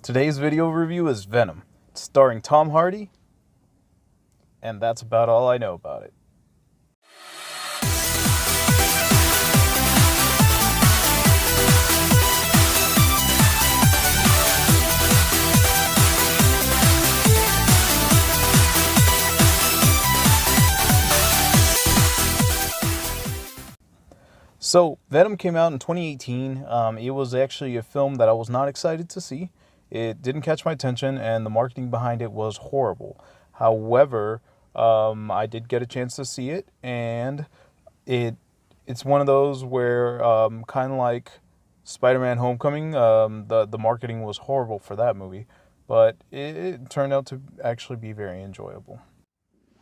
Today's video review is Venom. It's starring Tom Hardy, and that's about all I know about it. So, Venom came out in 2018. It was actually a film that I was not excited to see. It didn't catch my attention, and the marketing behind it was horrible. However, I did get a chance to see it, and it's one of those where, kind of like Spider-Man: Homecoming, the marketing was horrible for that movie, but it turned out to actually be very enjoyable.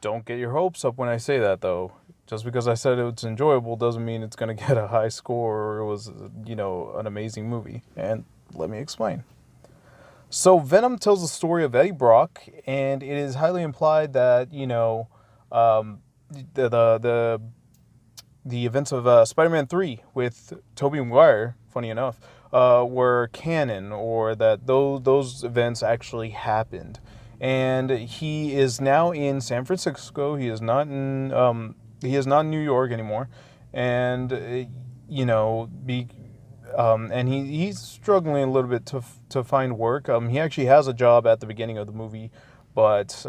Don't get your hopes up when I say that, though. Just because I said it's enjoyable doesn't mean it's going to get a high score or it was, an amazing movie. And let me explain. So Venom tells the story of Eddie Brock, and it is highly implied that, the events of Spider-Man 3 with Tobey Maguire, funny enough, were canon, or that those events actually happened. And he is now in San Francisco. He is not in New York anymore, and and he's struggling a little bit to find work. He actually has a job at the beginning of the movie, but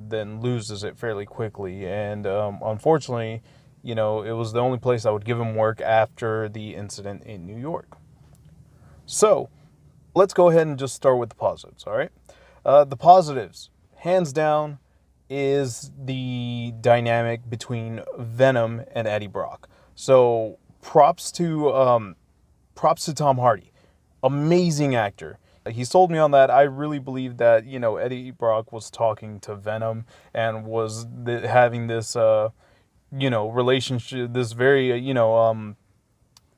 then loses it fairly quickly. And unfortunately, it was the only place that would give him work after the incident in New York. So let's go ahead and just start with the positives. All right. The positives, hands down, is the dynamic between Venom and Eddie Brock. So props to Tom Hardy, amazing actor. He sold me on that. I really believe that Eddie Brock was talking to Venom and was having this relationship, this very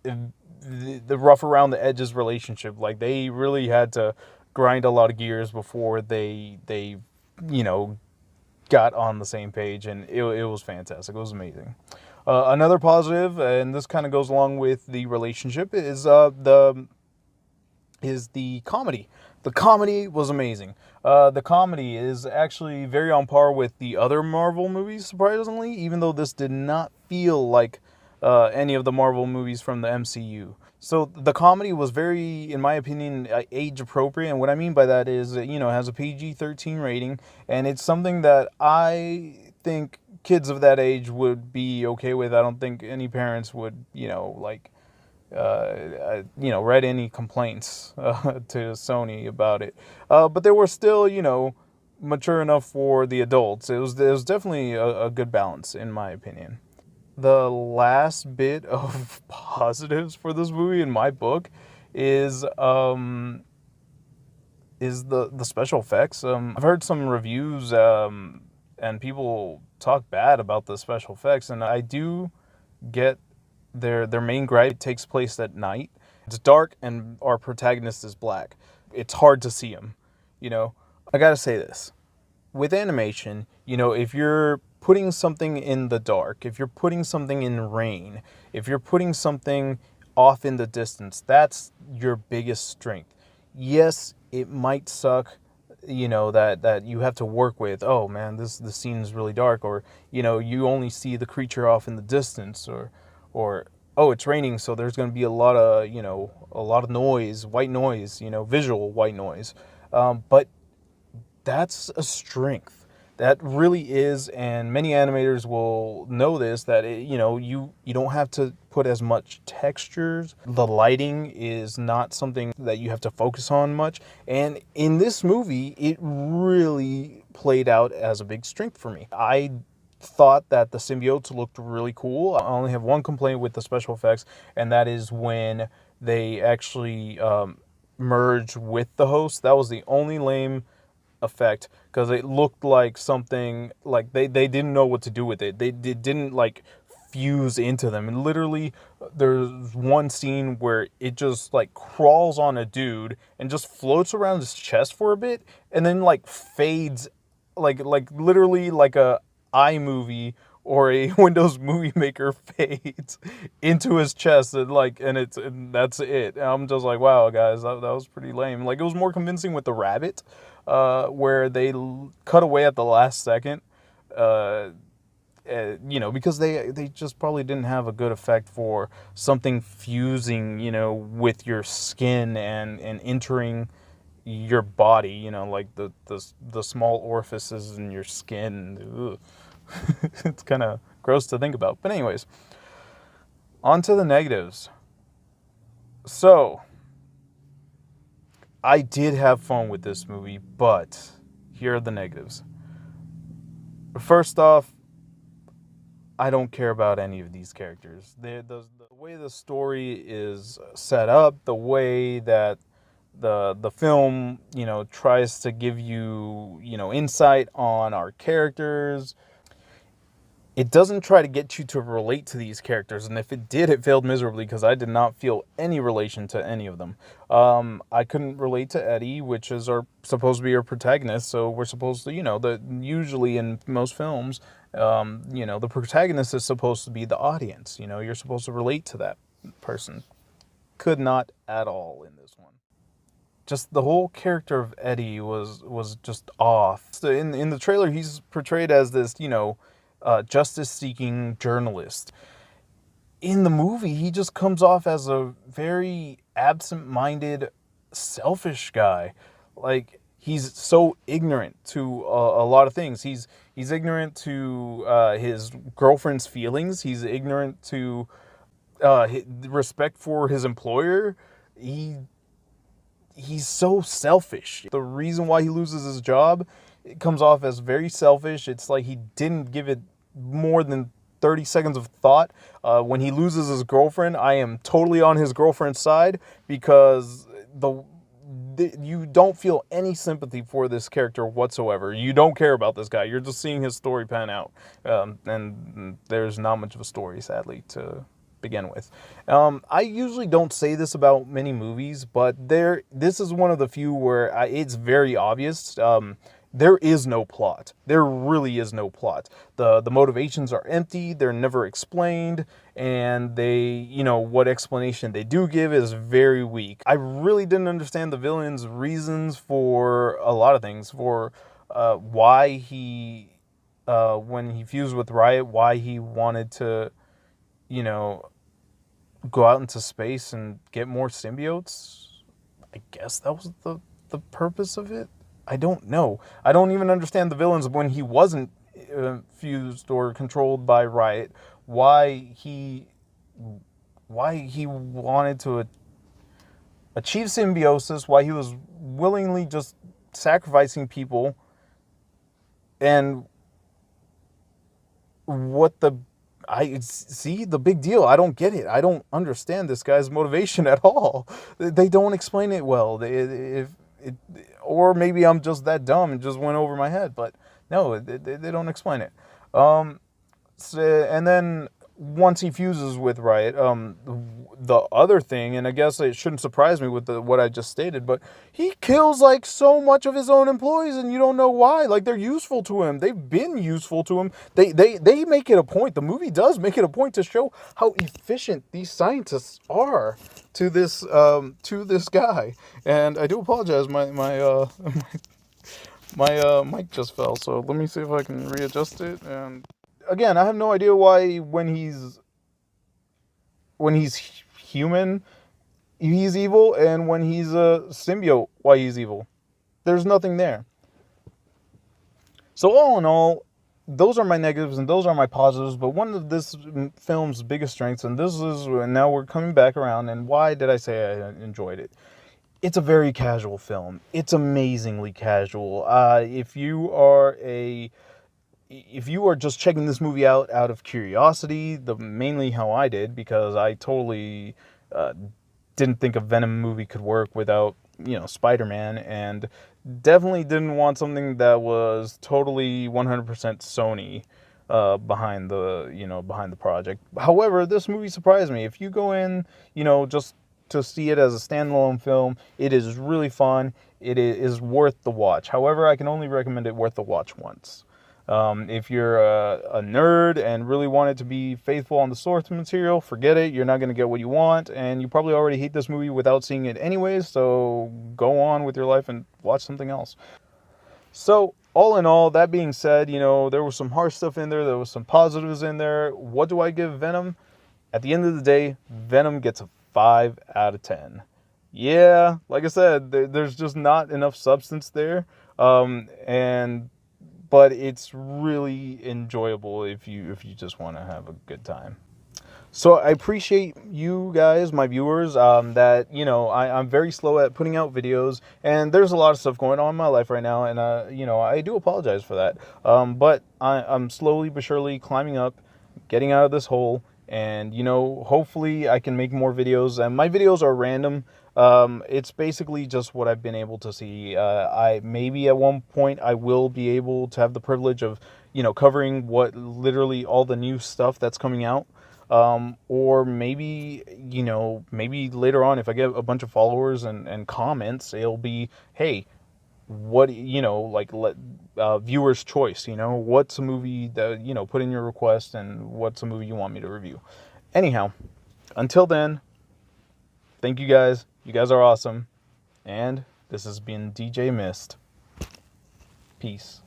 the rough around the edges relationship. Like, they really had to grind a lot of gears before they got on the same page, and it was fantastic. It was amazing. Another positive, and this kind of goes along with the relationship, is the comedy. The comedy was amazing. The comedy is actually very on par with the other Marvel movies, surprisingly, even though this did not feel like any of the Marvel movies from the MCU. So the comedy was very, in my opinion, age appropriate. And what I mean by that is, it has a PG-13 rating. And it's something that I think kids of that age would be okay with. I don't think any parents would, read any complaints to Sony about it. But they were still, mature enough for the adults. It was definitely a good balance, in my opinion. The last bit of positives for this movie, in my book, is the special effects. I've heard some reviews and people talk bad about the special effects, and I do get their main gripe takes place at night. It's dark, and our protagonist is black. It's hard to see him. I gotta say this. With animation, if you're putting something in the dark, if you're putting something in rain, if you're putting something off in the distance, that's your biggest strength. Yes, it might suck, that you have to work with, oh man, the scene is really dark, or, you only see the creature off in the distance, or oh, it's raining, so there's going to be a lot of noise, white noise, visual white noise. But that's a strength. That really is, and many animators will know this, that you don't have to put as much textures. The lighting is not something that you have to focus on much. And in this movie, it really played out as a big strength for me. I thought that the symbiotes looked really cool. I only have one complaint with the special effects, and that is when they actually merge with the host. That was the only lame effect, because it looked like something like they didn't know what to do with it. They didn't fuse into them, and literally there's one scene where it just crawls on a dude and just floats around his chest for a bit, and then fades, literally like a iMovie or a Windows Movie Maker fades into his chest, and that's it. And I'm just like, wow, guys, that was pretty lame. Like, it was more convincing with the rabbit, where they cut away at the last second. Because they just probably didn't have a good effect for something fusing, with your skin and entering your body, like the small orifices in your skin. It's kind of gross to think about. But anyways, on to the negatives. So, I did have fun with this movie, but here are the negatives. First off, I don't care about any of these characters. The way the story is set up, the way that the film, tries to give you, insight on our characters, it doesn't try to get you to relate to these characters. And if it did, it failed miserably because I did not feel any relation to any of them. I couldn't relate to Eddie, which is supposed to be our protagonist. So we're supposed to, usually in most films, the protagonist is supposed to be the audience. You're supposed to relate to that person. Could not at all in this one. Just the whole character of Eddie was just off. So in the trailer, he's portrayed as this, justice-seeking journalist. In the movie, he just comes off as a very absent-minded, selfish guy. Like, he's so ignorant to a lot of things. He's ignorant to his girlfriend's feelings. He's ignorant to respect for his employer. He's so selfish. The reason why he loses his job, it comes off as very selfish. It's like he didn't give it more than 30 seconds of thought. When he loses his girlfriend, I am totally on his girlfriend's side because you don't feel any sympathy for this character whatsoever. You don't care about this guy. You're just seeing his story pan out. And there's not much of a story, sadly, to begin with. I usually don't say this about many movies, but this is one of the few where it's very obvious. There is no plot. There really is no plot. The motivations are empty. They're never explained. And what explanation they do give is very weak. I really didn't understand the villain's reasons for a lot of things. For why he, when he fused with Riot, why he wanted to, go out into space and get more symbiotes. I guess that was the purpose of it. I don't know. I don't even understand the villains when he wasn't fused or controlled by Riot. Why he wanted to achieve symbiosis. Why he was willingly just sacrificing people. And I see the big deal. I don't get it. I don't understand this guy's motivation at all. They don't explain it well. Or maybe I'm just that dumb and just went over my head. But no, they don't explain it. And then once he fuses with Riot, the other thing, and I guess it shouldn't surprise me with what I just stated, but he kills like so much of his own employees, and you don't know why. Like, they're useful to him. They've been useful to him. They make it a point. The movie does make it a point to show how efficient these scientists are to this guy. And I do apologize. My mic just fell. So let me see if I can readjust it. And again, I have no idea why when he's human, he's evil, and when he's a symbiote, why he's evil. There's nothing there. So all in all, those are my negatives and those are my positives. But one of this film's biggest strengths, and now we're coming back around, and why did I say I enjoyed it? It's a very casual film. It's amazingly casual. If you are just checking this movie out of curiosity, mainly how I did, because I totally didn't think a Venom movie could work without, Spider-Man, and definitely didn't want something that was totally 100% Sony behind the project. However, this movie surprised me. If you go in, just to see it as a standalone film, it is really fun. It is worth the watch. However, I can only recommend it worth the watch once. If you're a nerd and really want it to be faithful on the source material, forget it. You're not going to get what you want, and you probably already hate this movie without seeing it anyways, so go on with your life and watch something else. So, all in all, that being said, you know, there was some harsh stuff in there was some positives in there. What do I give Venom? At the end of the day, Venom gets a 5 out of 10. Yeah, like I said, there's just not enough substance there. But it's really enjoyable if you just want to have a good time. So I appreciate you guys, my viewers, that, you know, I'm very slow at putting out videos, and there's a lot of stuff going on in my life right now, and, you know, I do apologize for that. But I'm slowly but surely climbing up, getting out of this hole, and, you know, hopefully I can make more videos, and my videos are random. It's basically just what I've been able to see. I maybe at one point I will be able to have the privilege of, you know, covering what literally all the new stuff that's coming out. Or maybe, you know, maybe later on, if I get a bunch of followers and comments, it'll be, hey, what, you know, like, viewer's choice, you know, what's a movie that, you know, put in your request, and what's a movie you want me to review. Anyhow, until then, thank you guys. You guys are awesome. And this has been DJ Myst. Peace.